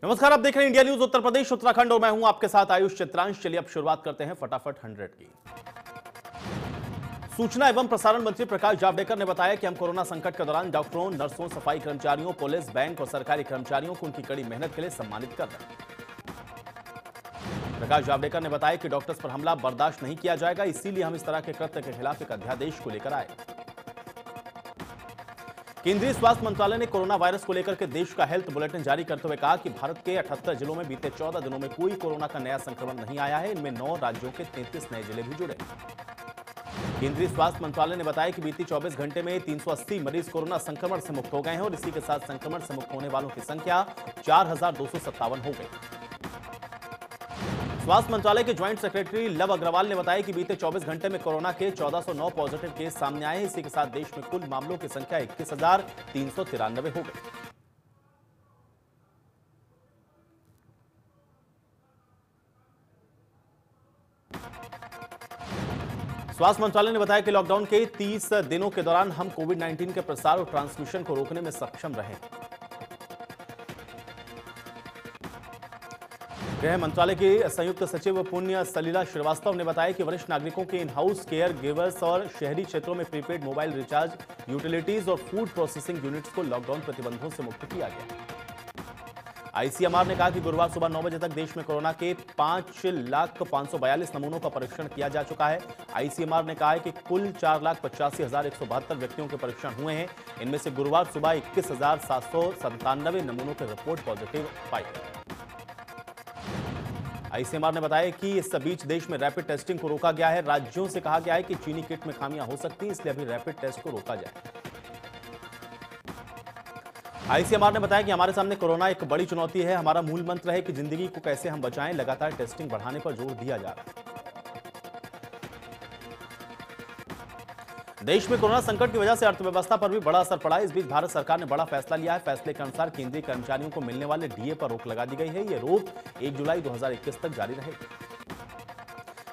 नमस्कार, आप देख रहे हैं इंडिया न्यूज उत्तर प्रदेश उत्तराखंड और मैं हूं आपके साथ आयुष चित्रांश। चलिए अब शुरुआत करते हैं फटाफट 100 की। सूचना एवं प्रसारण मंत्री प्रकाश जावड़ेकर ने बताया कि हम कोरोना संकट के दौरान डॉक्टरों, नर्सों, सफाई कर्मचारियों, पुलिस, बैंक और सरकारी कर्मचारियों को उनकी कड़ी मेहनत के लिए सम्मानित कर रहे हैं। प्रकाश जावड़ेकर ने बताया कि डॉक्टर्स पर हमला बर्दाश्त नहीं किया जाएगा, इसीलिए हम इस तरह के कृत्य के खिलाफ एक अध्यादेश को लेकर आए। केंद्रीय स्वास्थ्य मंत्रालय ने कोरोना वायरस को लेकर के देश का हेल्थ बुलेटिन जारी करते हुए कहा कि भारत के 78 जिलों में बीते 14 दिनों में कोई कोरोना का नया संक्रमण नहीं आया है। इनमें 9 राज्यों के 33 नए जिले भी जुड़े। केंद्रीय स्वास्थ्य मंत्रालय ने बताया कि बीती 24 घंटे में 380 मरीज कोरोना संक्रमण से मुक्त हो गए हैं और इसी के साथ संक्रमण से मुक्त होने वालों की संख्या 4257 हो गई। स्वास्थ्य मंत्रालय के ज्वाइंट सेक्रेटरी लव अग्रवाल ने बताया कि बीते 24 घंटे में कोरोना के 1409 पॉजिटिव केस सामने आए हैं। इसी के साथ देश में कुल मामलों की संख्या 21,393 हो गई। स्वास्थ्य मंत्रालय ने बताया कि लॉकडाउन के 30 दिनों के दौरान हम कोविड-19 के प्रसार और ट्रांसमिशन को रोकने में सक्षम रहे। गृह मंत्रालय के संयुक्त सचिव पुण्य सलिला श्रीवास्तव ने बताया कि वरिष्ठ नागरिकों के इन हाउस केयर गिवर्स और शहरी क्षेत्रों में प्रीपेड मोबाइल रिचार्ज, यूटिलिटीज और फूड प्रोसेसिंग यूनिट्स को लॉकडाउन प्रतिबंधों से मुक्त किया गया। आईसीएमआर ने कहा कि गुरुवार सुबह 9 बजे तक देश में कोरोना के 5,542 नमूनों का परीक्षण किया जा चुका है। आईसीएमआर ने कहा है कि कुल 4,85,172 व्यक्तियों के परीक्षण हुए हैं। इनमें से गुरुवार सुबह 21,797 नमूनों की रिपोर्ट पॉजिटिव पाई गई। आईसीएमआर ने बताया कि इस बीच देश में रैपिड टेस्टिंग को रोका गया है। राज्यों से कहा गया है कि चीनी किट में खामियां हो सकती हैं, इसलिए अभी रैपिड टेस्ट को रोका जाए। आईसीएमआर ने बताया कि हमारे सामने कोरोना एक बड़ी चुनौती है। हमारा मूल मंत्र है कि जिंदगी को कैसे हम बचाएं। लगातार टेस्टिंग बढ़ाने पर जोर दिया जा रहा है। देश में कोरोना संकट की वजह से अर्थव्यवस्था पर भी बड़ा असर पड़ा है। इस बीच भारत सरकार ने बड़ा फैसला लिया है। फैसले के अनुसार केंद्रीय कर्मचारियों को मिलने वाले डीए पर रोक लगा दी गई है। यह रोक 1 जुलाई 2021 तक जारी रहेगी।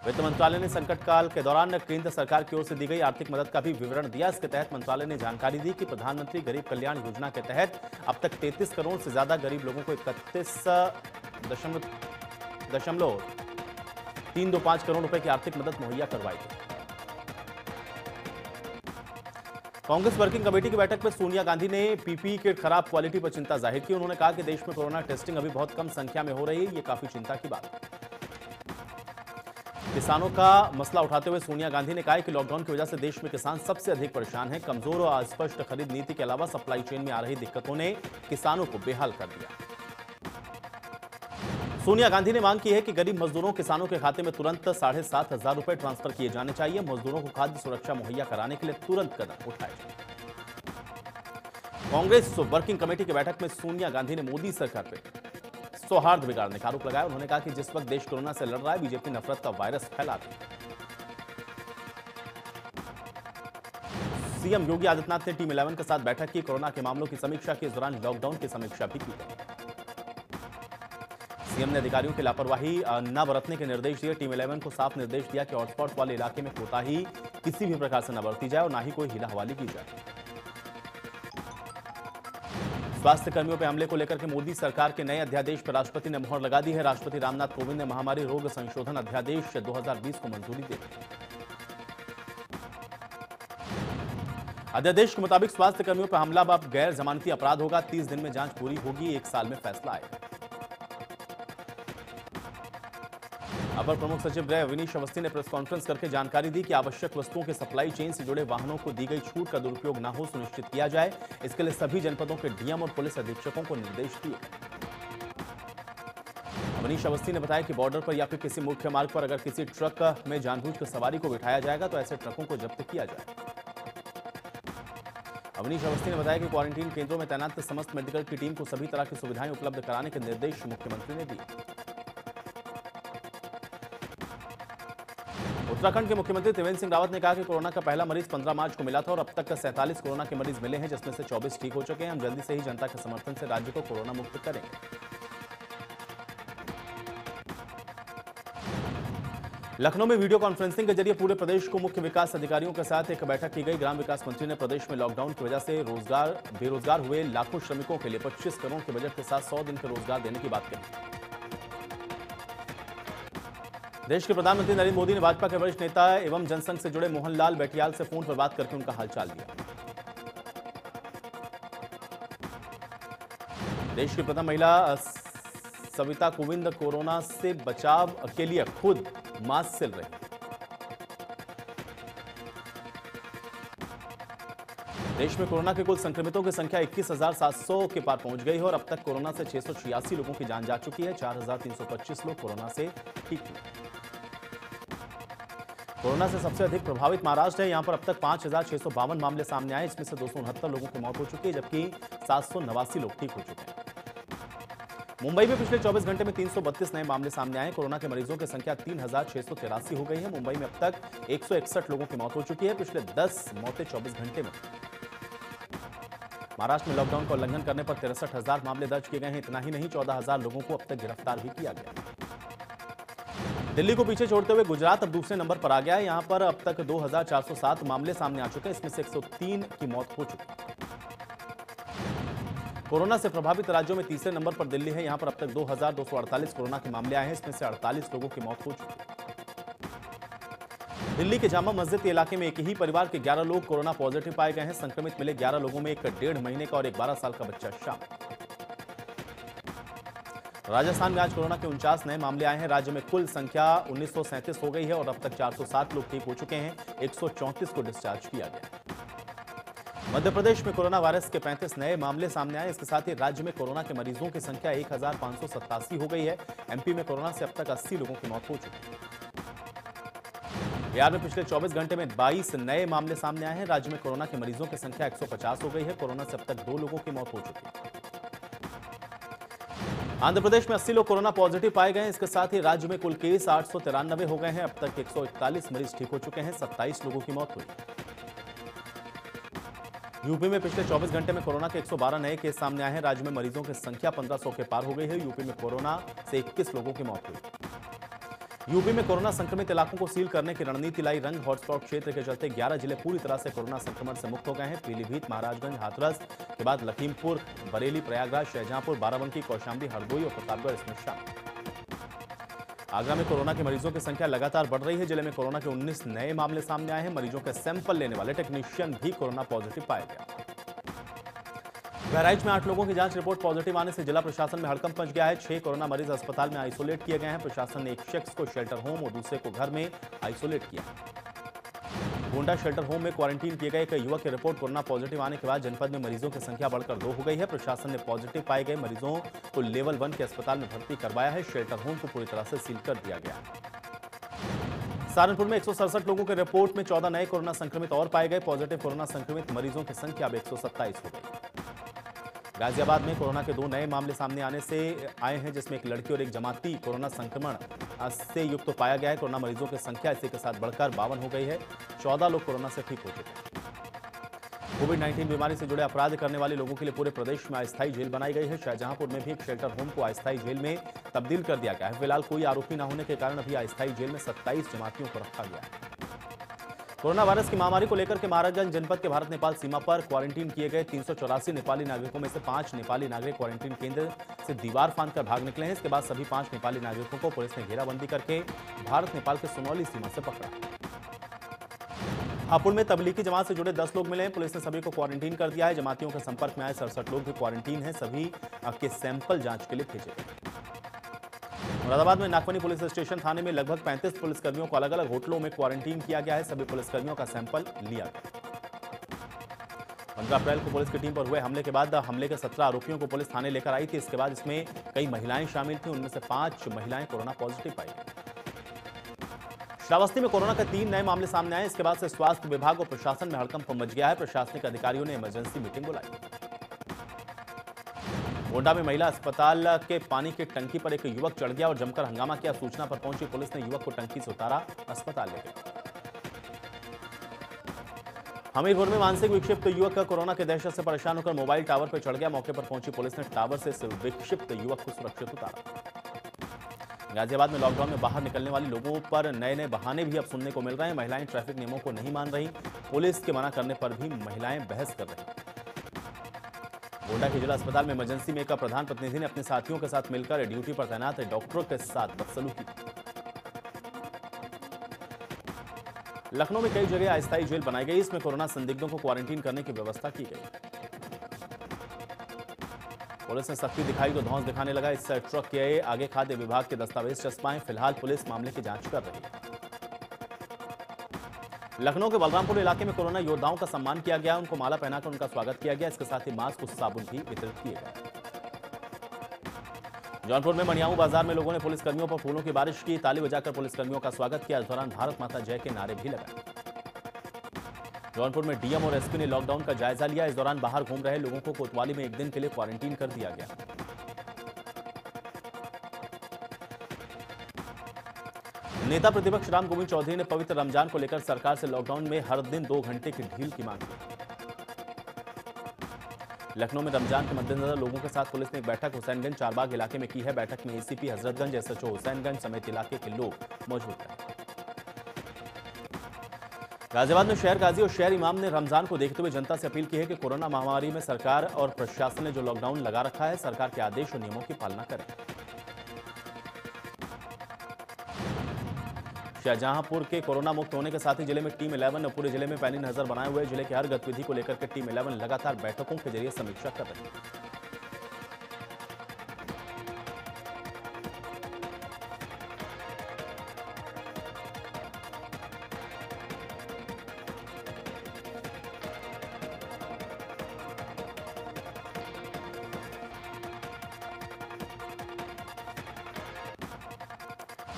वित्त मंत्रालय ने संकट काल के दौरान केंद्र सरकार की ओर से दी गई आर्थिक मदद का भी विवरण दिया। इसके तहत मंत्रालय ने जानकारी दी कि प्रधानमंत्री गरीब कल्याण योजना के तहत अब तक 33 करोड़ से ज्यादा गरीब लोगों को 31.325 करोड़ रुपए की आर्थिक मदद मुहैया करवाई गई। कांग्रेस वर्किंग कमेटी की बैठक में सोनिया गांधी ने पीपीई किट खराब क्वालिटी पर चिंता जाहिर की। उन्होंने कहा कि देश में कोरोना टेस्टिंग अभी बहुत कम संख्या में हो रही है, ये काफी चिंता की बात है। किसानों का मसला उठाते हुए सोनिया गांधी ने कहा कि लॉकडाउन की वजह से देश में किसान सबसे अधिक परेशान हैं। कमजोर और अस्पष्ट खरीद नीति के अलावा सप्लाई चेन में आ रही दिक्कतों ने किसानों को बेहाल कर दिया। सोनिया गांधी ने मांग की है कि गरीब मजदूरों किसानों के खाते में तुरंत 7,500 रुपए ट्रांसफर किए जाने चाहिए। मजदूरों को खाद्य सुरक्षा मुहैया कराने के लिए तुरंत कदम उठाए जाए। कांग्रेस वर्किंग कमेटी की बैठक में सोनिया गांधी ने मोदी सरकार पर सौहार्द बिगाड़ने का आरोप लगाया। उन्होंने कहा कि जिस वक्त देश कोरोना से लड़ रहा है, बीजेपी नफरत का वायरस फैला रही है। सीएम योगी आदित्यनाथ ने टीम 11 के साथ बैठक की। कोरोना के मामलों की समीक्षा की। इस दौरान लॉकडाउन की समीक्षा भी की गई। सीएम ने अधिकारियों की लापरवाही न बरतने के निर्देश दिए। टीम 11 को साफ निर्देश दिया कि हॉटस्पॉट वाले इलाके में कोताही किसी भी प्रकार से न बरती जाए और न ही कोई हिला हवाली की जाए। स्वास्थ्य कर्मियों पर हमले को लेकर के मोदी सरकार के नए अध्यादेश पर राष्ट्रपति ने मुहर लगा दी है। राष्ट्रपति रामनाथ कोविंद ने महामारी रोग संशोधन अध्यादेश 2020 को मंजूरी दे दी। अध्यादेश के मुताबिक स्वास्थ्य कर्मियों पर हमला अब गैर जमानती अपराध होगा। 30 दिन में जांच पूरी होगी, 1 साल में फैसला आएगा। अपर प्रमुख सचिव गृह विनीश अवस्थी ने प्रेस कॉन्फ्रेंस करके जानकारी दी कि आवश्यक वस्तुओं के सप्लाई चेन से जुड़े वाहनों को दी गई छूट का दुरुपयोग न हो, सुनिश्चित किया जाए। इसके लिए सभी जनपदों के डीएम और पुलिस अधीक्षकों को निर्देश दिए। विनीश अवस्थी ने बताया कि बॉर्डर पर या फिर किसी मुख्य मार्ग पर अगर किसी ट्रक में जानबूझकर सवारी को बिठाया जाएगा तो ऐसे ट्रकों को जब्त किया जाए। अवनीश अवस्थी ने बताया कि क्वारंटीन केंद्रों में तैनात समस्त मेडिकल की टीम को सभी तरह की सुविधाएं उपलब्ध कराने के निर्देश मुख्यमंत्री ने दिए। उत्तराखंड के मुख्यमंत्री त्रिवेंद्र सिंह रावत ने कहा कि कोरोना का पहला मरीज 15 मार्च को मिला था और अब तक 47 कोरोना के मरीज मिले हैं, जिसमें से 24 ठीक हो चुके हैं। हम जल्दी से ही जनता के समर्थन से राज्य को कोरोना मुक्त करेंगे। लखनऊ में वीडियो कॉन्फ्रेंसिंग के जरिए पूरे प्रदेश को मुख्य विकास अधिकारियों के साथ एक बैठक की गई। ग्राम विकास मंत्री ने प्रदेश में लॉकडाउन की वजह से बेरोजगार हुए लाखों श्रमिकों के लिए 25 करोड़ के बजट के साथ 100 दिन के रोजगार देने की बात कही। देश के प्रधानमंत्री नरेंद्र मोदी ने भाजपा के वरिष्ठ नेता एवं जनसंघ से जुड़े मोहनलाल बैठियाल से फोन पर बात करके उनका हालचाल लिया। देश की प्रथम महिला सविता कोविंद कोरोना से बचाव के लिए खुद मास्क सिल रही। देश में कोरोना के कुल संक्रमितों की संख्या 21,700 के पार पहुंच गई है और अब तक कोरोना से 686 लोगों की जान जा चुकी है। 4,325 लोग कोरोना से ठीक हुए। कोरोना से सबसे अधिक प्रभावित महाराष्ट्र है। यहां पर अब तक 5,652 मामले सामने आए। इसमें से 269 लोगों की मौत हो चुकी है, जबकि 789 लोग ठीक हो चुके हैं। मुंबई में पिछले 24 घंटे में 332 नए मामले सामने आए। कोरोना के मरीजों की संख्या 3,683 हो गई है। मुंबई में अब तक 161 लोगों की मौत हो चुकी है। पिछले 10 मौतें 24 घंटे में। महाराष्ट्र में लॉकडाउन का उल्लंघन करने पर 63,000 मामले दर्ज किए गए हैं। इतना ही नहीं, 14,000 लोगों को अब तक गिरफ्तार भी किया गया। दिल्ली को पीछे छोड़ते हुए गुजरात अब दूसरे नंबर पर आ गया है। यहां पर अब तक 2,407 मामले सामने आ चुके हैं। इसमें से 103 की मौत हो चुकी है। कोरोना से प्रभावित राज्यों में तीसरे नंबर पर दिल्ली है। यहां पर अब तक 2,248 कोरोना के मामले आए हैं। इसमें से 48 लोगों की मौत हो चुकी है। दिल्ली के जामा मस्जिद के इलाके में एक ही परिवार के 11 लोग कोरोना पॉजिटिव पाए गए हैं। संक्रमित मिले 11 लोगों में एक 1.5 महीने का और एक 12 साल का बच्चा शामिल। राजस्थान में आज कोरोना के 49 नए मामले आए हैं। राज्य में कुल संख्या 1937 हो गई है और अब तक 407 लोग ठीक हो चुके हैं। 134 को डिस्चार्ज किया गया। मध्य प्रदेश में कोरोना वायरस के 35 नए मामले सामने आए। इसके साथ ही राज्य में कोरोना के मरीजों की संख्या 1,587 हो गई है। एमपी में कोरोना से अब तक 80 लोगों की मौत हो चुकी है। बिहार में पिछले 24 घंटे में 22 नए मामले सामने आए हैं। राज्य में कोरोना के मरीजों की संख्या 150 हो गई है। कोरोना से अब तक 2 लोगों की मौत हो चुकी है। आंध्र प्रदेश में 80 लोग कोरोना पॉजिटिव पाए गए हैं। इसके साथ ही राज्य में कुल केस 893 हो गए हैं। अब तक 141 मरीज ठीक हो चुके हैं। 27 लोगों की मौत हुई। यूपी में पिछले 24 घंटे में कोरोना के 112 नए केस सामने आए हैं। राज्य में मरीजों की संख्या 1500 के पार हो गई है। यूपी में कोरोना से 21 लोगों की मौत हुई। यूपी में कोरोना संक्रमित इलाकों को सील करने की रणनीति लाई रंग। हॉटस्पॉट क्षेत्र के चलते 11 जिले पूरी तरह से कोरोना संक्रमण से मुक्त हो गए हैं। पीलीभीत, महाराजगंज, हाथरस के बाद लखीमपुर, बरेली, प्रयागराज, शाहजहांपुर, बाराबंकी, कौशाम्बी, हरदोई और प्रतापगढ़ इसमें शामिल। आगरा में कोरोना के मरीजों की संख्या लगातार बढ़ रही है। जिले में कोरोना के 19 नए मामले सामने आए हैं। मरीजों के सैंपल लेने वाले टेक्नीशियन भी कोरोना पॉजिटिव पाया गया। बहराइच में 8 लोगों की जांच रिपोर्ट पॉजिटिव आने से जिला प्रशासन में हड़कंप मच गया है। 6 कोरोना मरीज अस्पताल में आइसोलेट किए गए हैं। प्रशासन ने एक शख्स को शेल्टर होम और दूसरे को घर में आइसोलेट किया। गोंडा शेल्टर होम में क्वारंटीन किए गए एक युवक की रिपोर्ट कोरोना पॉजिटिव आने के बाद जनपद में मरीजों की संख्या बढ़कर 2 हो गई है। प्रशासन ने पॉजिटिव पाए गए मरीजों को लेवल 1 के अस्पताल में भर्ती करवाया है। शेल्टर होम को पूरी तरह से सील कर दिया गया। सहारनपुर में 167 लोगों के रिपोर्ट में 14 नए कोरोना संक्रमित और पाए गए। पॉजिटिव कोरोना संक्रमित मरीजों की संख्या अब 127 हो गई। गाजियाबाद में कोरोना के 2 नए मामले सामने आए हैं, जिसमें एक लड़की और एक जमाती कोरोना संक्रमण से युक्त पाया गया है। कोरोना मरीजों की संख्या इसी के साथ बढ़कर 52 हो गई है। 14 लोग कोरोना से ठीक हो चुके हैं। कोविड-19 बीमारी से जुड़े अपराध करने वाले लोगों के लिए पूरे प्रदेश में अस्थायी जेल बनाई गई है। शाहजहांपुर में भी एक शेल्टर होम को अस्थायी जेल में तब्दील कर दिया गया है। फिलहाल कोई आरोपी न होने के कारण अभी अस्थायी जेल में 27 जमातियों को रखा गया है। कोरोना वायरस की महामारी को लेकर के महाराजगंज जनपद के भारत नेपाल सीमा पर क्वारंटीन किए गए 384 नेपाली नागरिकों में से 5 नेपाली नागरिक क्वारंटीन केंद्र से दीवार फांदकर भाग निकले हैं। इसके बाद सभी 5 नेपाली नागरिकों को पुलिस ने घेराबंदी करके भारत नेपाल के सुनौली सीमा से पकड़ा। हापुड़ में तबलीगी जमात से जुड़े 10 लोग मिले हैं। पुलिस ने सभी को क्वारंटीन कर दिया है। जमातियों के संपर्क में आए 67 लोग भी क्वारंटीन हैं। सभी के सैंपल जांच के लिए भेजे गए। मुरादाबाद में नागफनी पुलिस स्टेशन थाने में लगभग 35 पुलिसकर्मियों को अलग अलग होटलों में क्वारंटीन किया गया है। सभी पुलिसकर्मियों का सैंपल लिया गया। 15 अप्रैल को पुलिस की टीम पर हुए हमले के बाद हमले के 17 आरोपियों को पुलिस थाने लेकर आई थी। इसके बाद इसमें कई महिलाएं शामिल थीं। उनमें से 5 महिलाएं कोरोना पॉजिटिव पाई गई। श्रावस्ती में कोरोना के 3 नए मामले सामने आए। इसके बाद से स्वास्थ्य विभाग और प्रशासन में हड़कंप मच गया है। प्रशासनिक अधिकारियों ने इमरजेंसी मीटिंग बुलाई। गोंडा में महिला अस्पताल के पानी की टंकी पर एक युवक चढ़ गया और जमकर हंगामा किया। सूचना पर पहुंची पुलिस ने युवक को टंकी से उतारा, अस्पताल ले गई। हमीरपुर में मानसिक विक्षिप्त युवक कोरोना के दहशत से परेशान होकर मोबाइल टावर पर चढ़ गया। मौके पर पहुंची पुलिस ने टावर से विक्षिप्त युवक को सुरक्षित उतारा। गाजियाबाद में लॉकडाउन में बाहर निकलने वाले लोगों पर नए नए बहाने भी अब सुनने को मिल रहे हैं। महिलाएं ट्रैफिक नियमों को नहीं मान रही, पुलिस के मना करने पर भी महिलाएं बहस कर रही। गोड्डा के जिला अस्पताल में इमरजेंसी में एक प्रधान प्रतिनिधि ने अपने साथियों के साथ मिलकर ड्यूटी पर तैनात डॉक्टरों के साथ बदसलूकी। लखनऊ में कई जगह अस्थायी जेल बनाई गई, इसमें कोरोना संदिग्धों को क्वारंटीन करने की व्यवस्था की गई। पुलिस ने सख्ती दिखाई तो धौंस दिखाने लगा। इस ट्रक के आगे खाद्य विभाग के दस्तावेज चस्पाए। फिलहाल पुलिस मामले की जांच कर रही है। लखनऊ के बलरामपुर इलाके में कोरोना योद्धाओं का सम्मान किया गया, उनको माला पहनाकर उनका स्वागत किया गया। इसके साथ ही मास्क और साबुन भी वितरित किए गए। जौनपुर में मनियाऊ बाजार में लोगों ने पुलिसकर्मियों पर फूलों की बारिश की, ताली बजाकर पुलिसकर्मियों का स्वागत किया। इस दौरान भारत माता जय के नारे भी लगाए। जौनपुर में डीएम और एसपी ने लॉकडाउन का जायजा लिया। इस दौरान बाहर घूम रहे लोगों को कोतवाली में एक दिन के लिए क्वारंटीन कर दिया गया। नेता प्रतिपक्ष राम गोविंद चौधरी ने पवित्र रमजान को लेकर सरकार से लॉकडाउन में हर दिन 2 घंटे की ढील की मांग की। लखनऊ में रमजान के मद्देनजर लोगों के साथ पुलिस ने एक बैठक हुसैनगंज चारबाग इलाके में की है। बैठक में एसीपी हजरतगंज, एसएचओ हुसैनगंज समेत इलाके के लोग मौजूद रहे। गाजियाबाद में शहर काजी और शहर इमाम ने रमजान को देखते हुए जनता से अपील की है कि कोरोना महामारी में सरकार और प्रशासन ने जो लॉकडाउन लगा रखा है, सरकार के आदेश और नियमों की पालना करें। शाहजहांपुर के कोरोना मुक्त होने के साथ ही जिले में टीम 11 पूरे जिले में पैनी नजर बनाए हुए। जिले की हर गतिविधि को लेकर के टीम 11 लगातार बैठकों के जरिए समीक्षा कर रही है।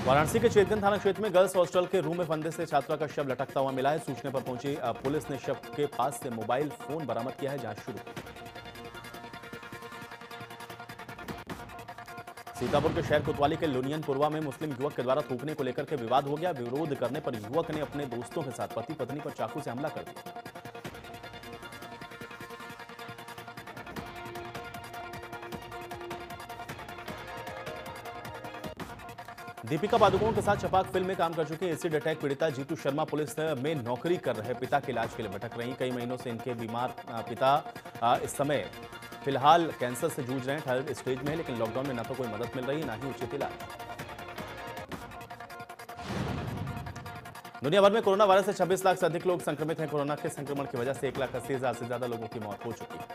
वाराणसी के चेतगंज थाना क्षेत्र में गर्ल्स हॉस्टल के रूम में फंदे से छात्रा का शव लटकता हुआ मिला है। सूचना पर पहुंची पुलिस ने शव के पास से मोबाइल फोन बरामद किया है, जांच शुरू की। सीतापुर के शहर कोतवाली के लुनियनपुरवा में मुस्लिम युवक के द्वारा थूकने को लेकर के विवाद हो गया। विरोध करने पर युवक ने अपने दोस्तों के साथ पति पत्नी पर चाकू से हमला कर दिया। दीपिका पादुकोण के साथ छपाक फिल्म में काम कर चुकी एसिड अटैक पीड़िता जीतू शर्मा पुलिस में नौकरी कर रहे पिता के इलाज के लिए भटक रही। कई महीनों से इनके बीमार पिता इस समय फिलहाल कैंसर से जूझ रहे हैं, 3rd स्टेज में है, लेकिन लॉकडाउन में न तो कोई मदद मिल रही है, न ही उचित इलाज। दुनिया भर में कोरोना वायरस से 26 लाख से अधिक लोग संक्रमित हैं। कोरोना के संक्रमण की वजह से 1,80,000 से ज्यादा लोगों की मौत हो चुकी है।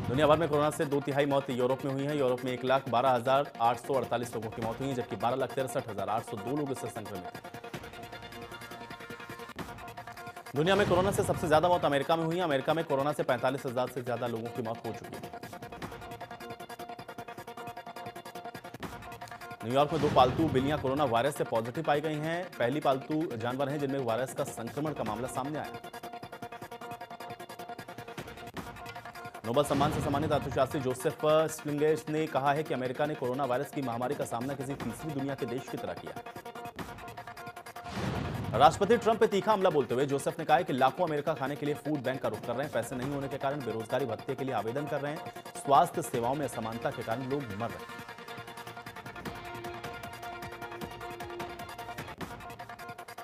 दुनिया भर में कोरोना से 2/3 मौत यूरोप में हुई है। यूरोप में 1,12,848 लोगों की मौत हुई है, जबकि 12,63,802 लोग इससे संक्रमित हैं। दुनिया में कोरोना से सबसे ज्यादा मौत अमेरिका में हुई है। अमेरिका में कोरोना से 45,000 से ज्यादा लोगों की मौत हो चुकी है। न्यूयॉर्क में 2 पालतू बिल्लियां कोरोना वायरस से पॉजिटिव पाई गई हैं। पहली पालतू जानवर हैं जिनमें वायरस का संक्रमण का मामला सामने आया। नोबेल सम्मान से सम्मानित अर्थशास्त्री जोसेफ स्टिग्लिट्ज ने कहा है कि अमेरिका ने कोरोना वायरस की महामारी का सामना किसी तीसरी दुनिया के देश की तरह किया। राष्ट्रपति ट्रंप पे तीखा हमला बोलते हुए जोसेफ ने कहा है कि लाखों अमेरिका खाने के लिए फूड बैंक का रुख कर रहे हैं। पैसे नहीं होने के कारण बेरोजगारी भत्ते के लिए आवेदन कर रहे हैं। स्वास्थ्य सेवाओं में असमानता के कारण लोग मर रहे हैं।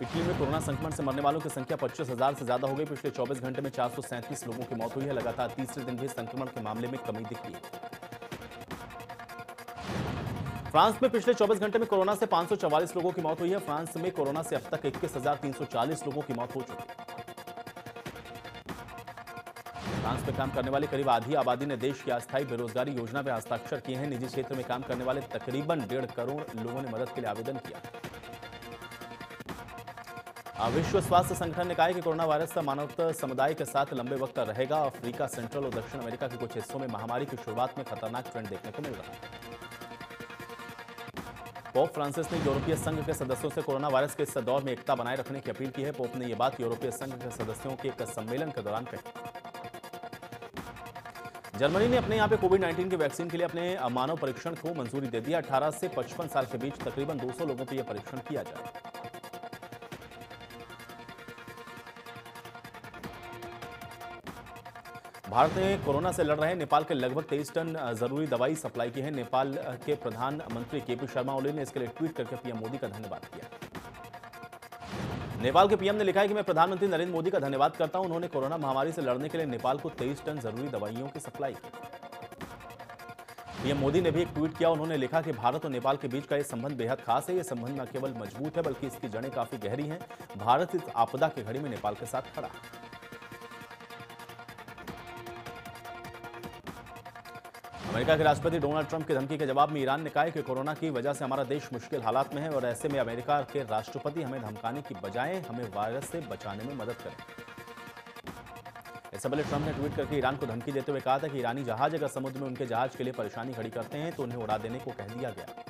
इटली में कोरोना संक्रमण से मरने वालों की संख्या 25,000 से ज्यादा हो गई। पिछले 24 घंटे में 437 लोगों की मौत हुई है। लगातार तीसरे दिन भी संक्रमण के मामले में कमी दिखी है। फ्रांस में पिछले 24 घंटे में कोरोना से 544 लोगों की मौत हुई है। फ्रांस में कोरोना से अब तक 21,340 लोगों की मौत हो चुकी है। फ्रांस में काम करने वाली करीब आधी आबादी ने देश की अस्थायी बेरोजगारी योजना पर हस्ताक्षर किए हैं। निजी क्षेत्र में काम करने वाले तकरीबन 1.5 करोड़ लोगों ने मदद के लिए आवेदन किया। विश्व स्वास्थ्य संगठन ने कहा है कि कोरोना वायरस मानव समुदाय के साथ लंबे वक्त रहेगा। अफ्रीका, सेंट्रल और दक्षिण अमेरिका के कुछ हिस्सों में महामारी की शुरुआत में खतरनाक ट्रेंड देखने को मिल रहा है। पोप फ्रांसिस ने यूरोपीय संघ के सदस्यों से कोरोना वायरस के इस दौर में एकता बनाए रखने की अपील की है। पोप ने यह बात यूरोपीय संघ के सदस्यों के एक सम्मेलन के दौरान कही। जर्मनी ने अपने यहां पे कोविड-19 की वैक्सीन के लिए अपने मानव परीक्षण को मंजूरी दे दी। 18 से 55 साल के बीच तकरीबन 200 लोगों पर यह परीक्षण किया जाए। भारत ने कोरोना से लड़ रहे नेपाल के लगभग 23 टन जरूरी दवाई सप्लाई की है। नेपाल के प्रधानमंत्री केपी शर्मा ओली ने इसके लिए ट्वीट करके पीएम मोदी का धन्यवाद किया। नेपाल के पीएम ने लिखा है कि मैं प्रधानमंत्री नरेंद्र मोदी का धन्यवाद करता हूं। उन्होंने कोरोना महामारी से लड़ने के लिए नेपाल को 23 टन जरूरी दवाइयों की सप्लाई की। पीएम मोदी ने भी एक ट्वीट किया। उन्होंने लिखा कि भारत और नेपाल के बीच का यह संबंध बेहद खास है। यह संबंध न केवल मजबूत है बल्कि इसकी जड़ें काफी गहरी हैं। भारत इस आपदा की घड़ी में नेपाल के साथ खड़ा है। अमेरिका के राष्ट्रपति डोनाल्ड ट्रंप की धमकी के जवाब में ईरान ने कहा है कि कोरोना की वजह से हमारा देश मुश्किल हालात में है और ऐसे में अमेरिका के राष्ट्रपति हमें धमकाने की बजाय हमें वायरस से बचाने में मदद करें। इससे पहले ट्रंप ने ट्वीट करके ईरान को धमकी देते हुए कहा था कि ईरानी जहाज अगर समुद्र में उनके जहाज के लिए परेशानी खड़ी करते हैं तो उन्हें उड़ा देने को कह दिया गया।